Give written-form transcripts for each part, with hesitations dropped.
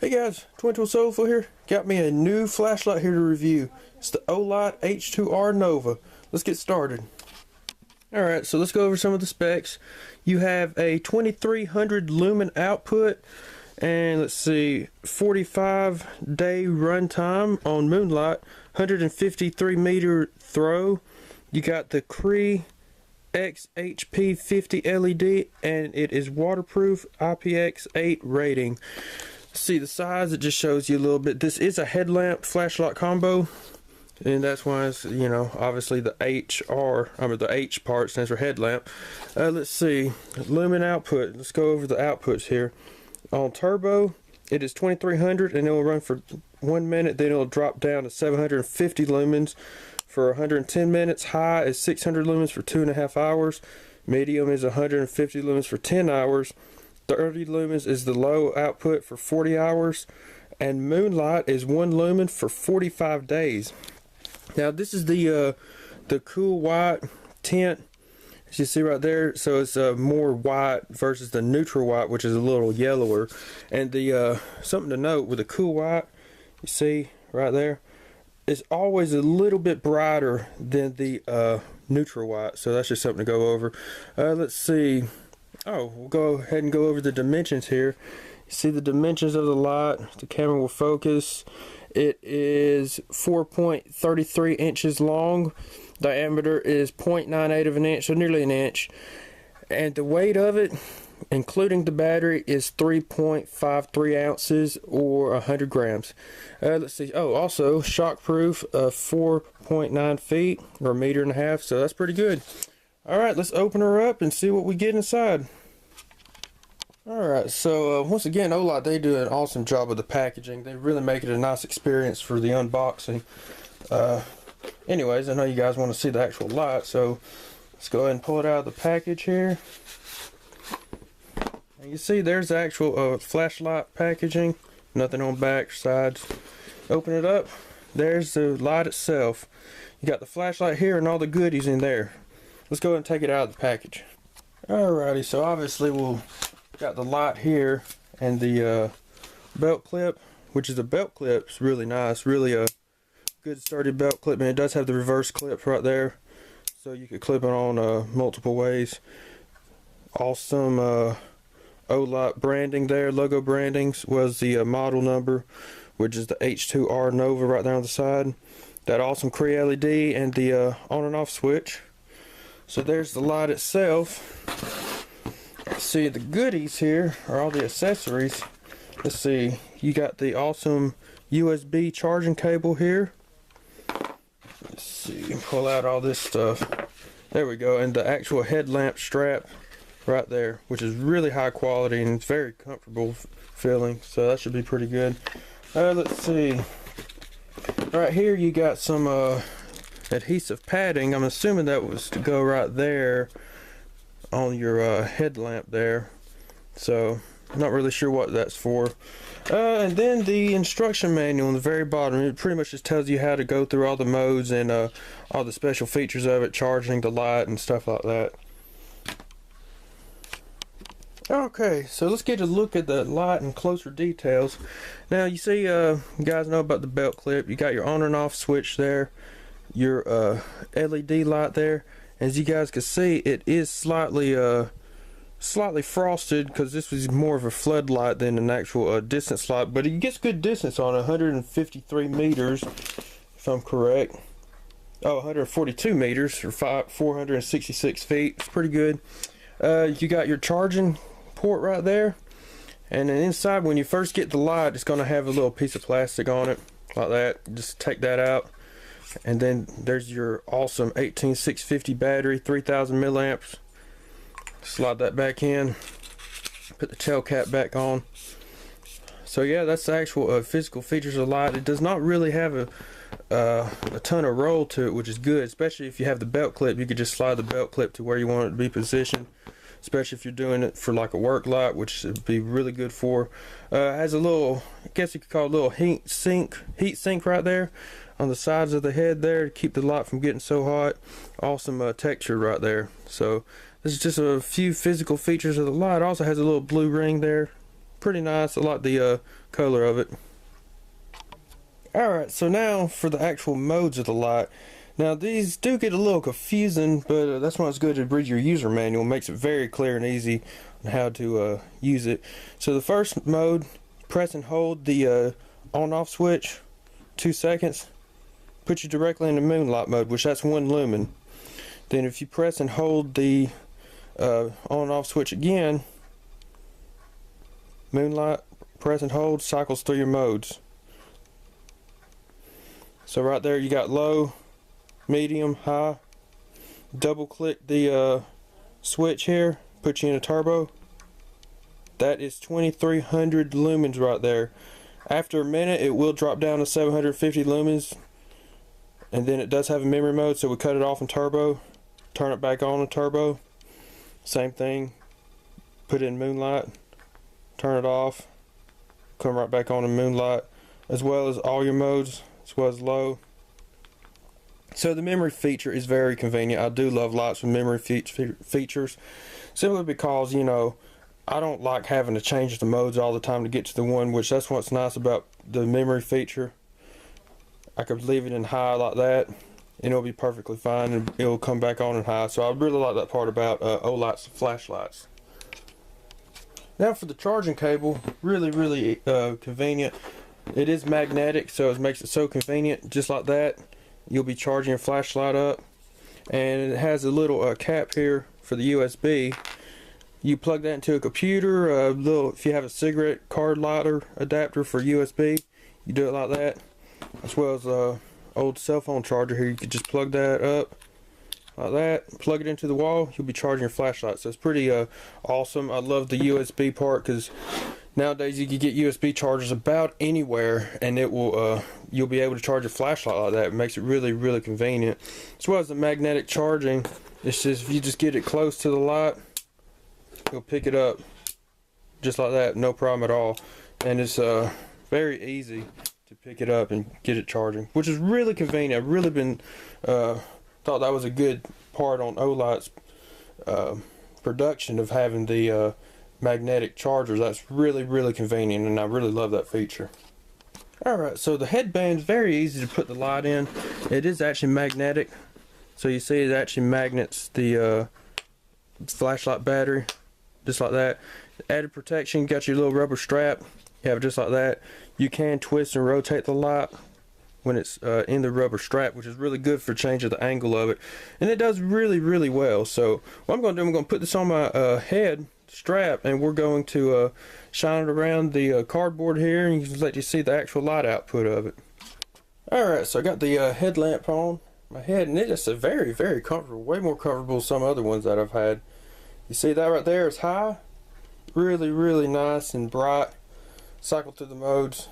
Hey guys, Twin Tool Soulful here. Got me a new flashlight here to review. It's the Olight H2R Nova. Let's get started. Alright, so let's go over some of the specs. You have a 2300 lumen output, and let's see, 45-day runtime on moonlight, 153 meter throw. You got the Cree XHP50 LED, and it is waterproof, IPX8 rating. See the size, it just shows you a little bit. This is a headlamp flashlight combo, and that's why it's, you know, obviously the the H part stands for headlamp. Let's see, lumen output. Let's go over the outputs here. On turbo, it is 2300, and it will run for 1 minute. Then it'll drop down to 750 lumens for 110 minutes. High is 600 lumens for 2.5 hours. Medium is 150 lumens for 10 hours. 30 lumens is the low output for 40 hours, and moonlight is 1 lumen for 45 days. Now this is the cool white tint, as you see right there. So it's more white versus the neutral white, which is a little yellower. And the something to note with the cool white, you see right there, it's always a little bit brighter than the neutral white. So that's just something to go over. Let's see. Oh, we'll go ahead and go over the dimensions here. You see the dimensions of the light. The camera will focus. It is 4.33 inches long. Diameter is 0.98 of an inch, so nearly an inch. And the weight of it, including the battery, is 3.53 ounces or 100 grams. Let's see. Oh, also shockproof, 4.9 feet or 1.5 meters, so that's pretty good. Alright, let's open her up and see what we get inside. Alright, so once again, Olight, they do an awesome job with the packaging. They really make it a nice experience for the unboxing. Anyways, I know you guys want to see the actual light, so let's go ahead and pull it out of the package here. And you see there's the actual flashlight packaging. Nothing on back, sides. Open it up. There's the light itself. You got the flashlight here and all the goodies in there. Let's go ahead and take it out of the package. Alrighty, so obviously we'll got the light here and the belt clip, which is a belt clip. It's really nice, really a good sturdy belt clip, and it does have the reverse clip right there, so you could clip it on multiple ways. Awesome Olight branding there, logo brandings was the model number, which is the H2R Nova right there on the side. That awesome Cree LED and the on and off switch. So there's the light itself. See, the goodies here are all the accessories. Let's see, you got the awesome USB charging cable here. Let's see, pull out all this stuff. There we go, and the actual headlamp strap right there, which is really high quality and it's very comfortable feeling, so that should be pretty good. Let's see, right here you got some adhesive padding. I'm assuming that was to go right there on your headlamp there, so I'm not really sure what that's for. And then the instruction manual on the very bottom, it pretty much just tells you how to go through all the modes and all the special features of it, charging the light and stuff like that. Okay, so let's get a look at the light in closer details. Now you see, you guys know about the belt clip. You got your on and off switch there, your LED light there. As you guys can see, it is slightly frosted because this was more of a floodlight than an actual distance light, but it gets good distance on 153 meters, if I'm correct. Oh, 142 meters or 466 feet. It's pretty good. You got your charging port right there, and then inside, when you first get the light, it's going to have a little piece of plastic on it like that. Just take that out, and then there's your awesome 18650 battery, 3000 milliamps. Slide that back in, put the tail cap back on. So yeah, that's the actual physical features of the light. It does not really have a ton of roll to it, which is good, especially if you have the belt clip. You could just slide the belt clip to where you want it to be positioned, especially if you're doing it for like a work light, which would be really good for. Has a little, I guess you could call it a little heat sink right there on the sides of the head there to keep the light from getting so hot. Awesome texture right there. So this is just a few physical features of the light. It also has a little blue ring there pretty nice. I like the color of it. Alright, so now for the actual modes of the light. Now these do get a little confusing, but that's why it's good to read your user manual. It makes it very clear and easy on how to use it. So the first mode, press and hold the on-off switch 2 seconds, put you directly into moonlight mode, which that's 1 lumen. Then if you press and hold the on-off switch again, moonlight, press and hold, cycles through your modes. So right there you got low, medium, high. Double click the switch here, put you in a turbo. That is 2300 lumens right there. After a minute it will drop down to 750 lumens, and then it does have a memory mode, so we cut it off in turbo, turn it back on in turbo. Same thing, put it in moonlight, turn it off, come right back on in moonlight, as well as all your modes, as well as low. So the memory feature is very convenient. I do love lights with memory features, simply because, you know, I don't like having to change the modes all the time to get to the one, which that's what's nice about the memory feature. I could leave it in high like that and it'll be perfectly fine, and it'll come back on in high. So I really like that part about Olight's flashlights. Now for the charging cable, really convenient. It is magnetic, so it makes it so convenient. Just like that, you'll be charging your flashlight up, and it has a little cap here for the USB. You plug that into a computer, if you have a cigarette card lighter adapter for USB, you do it like that. As well as a old cell phone charger here, you could just plug that up like that, plug it into the wall, you'll be charging your flashlight. So it's pretty awesome. I love the USB part, because nowadays you can get USB chargers about anywhere, and it will you'll be able to charge your flashlight like that. It makes it really convenient. As well as the magnetic charging, it's just, if you just get it close to the light, you'll pick it up just like that, no problem at all. And it's very easy to pick it up and get it charging, which is really convenient. I've really been thought that was a good part on Olight's production of having the magnetic chargers. That's really convenient, and I really love that feature. Alright, so the headband's very easy to put the light in. It is actually magnetic, so you see it actually magnets the flashlight battery, just like that. Added protection, got your little rubber strap, you have it just like that. You can twist and rotate the light when it's in the rubber strap, which is really good for changing the angle of it, and it does really well. So what I'm going to do, I'm going to put this on my head strap, and we're going to shine it around the cardboard here, and you can let you see the actual light output of it. Alright, so I got the headlamp on my head, and it's a very comfortable, way more comfortable than some other ones that I've had. You see that right there is high, really nice and bright. Cycle through the modes.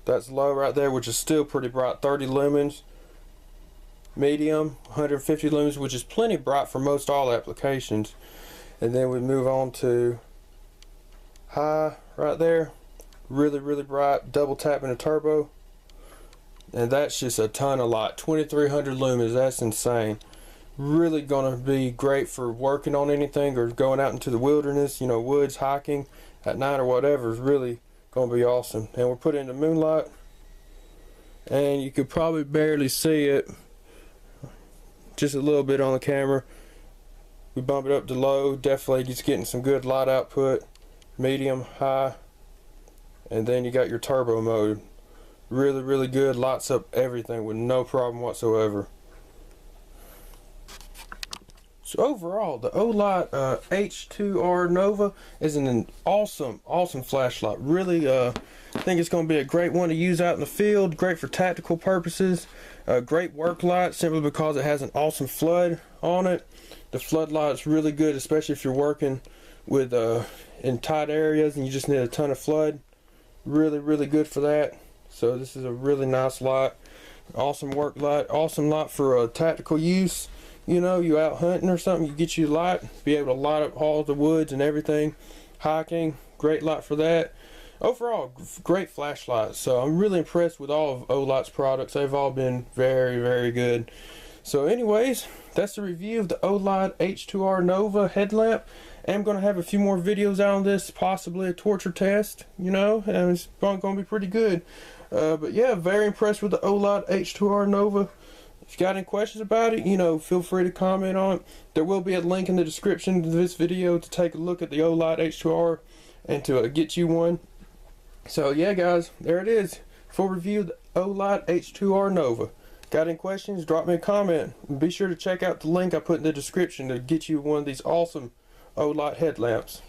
That's low right there, which is still pretty bright, 30 lumens. Medium, 150 lumens, which is plenty bright for most all applications. And then we move on to high right there, really bright. Double tapping a turbo, and that's just a ton of light, 2300 lumens. That's insane. Really gonna be great for working on anything or going out into the wilderness, you know, woods, hiking at night or whatever. Is really gonna be awesome. And we're putting in the moonlight, and you could probably barely see it, just a little bit on the camera. We bump it up to low, definitely just getting some good light output. Medium, high, and then you got your turbo mode. Really good, lights up everything with no problem whatsoever. So overall, the Olight H2R Nova is an awesome flashlight. Really think it's going to be a great one to use out in the field. Great for tactical purposes. Great work light, simply because it has an awesome flood on it. The floodlight's really good, especially if you're working with in tight areas and you just need a ton of flood. Really good for that. So this is a really nice light. Awesome work light. Awesome light for tactical use. You know, you out hunting or something, you get you light, be able to light up all the woods and everything. Hiking, great light for that. Overall, great flashlight. So I'm really impressed with all of Olight's products. They've all been very good. So anyways, that's the review of the Olight H2R Nova headlamp. I'm going to have a few more videos out on this, possibly a torture test, you know, and it's going to be pretty good. But yeah, very impressed with the Olight H2R Nova. If you got any questions about it, you know, feel free to comment on it. There will be a link in the description to this video to take a look at the Olight H2R and to get you one. So yeah guys, there it is. Full review of the Olight H2R Nova. Got any questions? Drop me a comment. Be sure to check out the link I put in the description to get you one of these awesome Olight headlamps.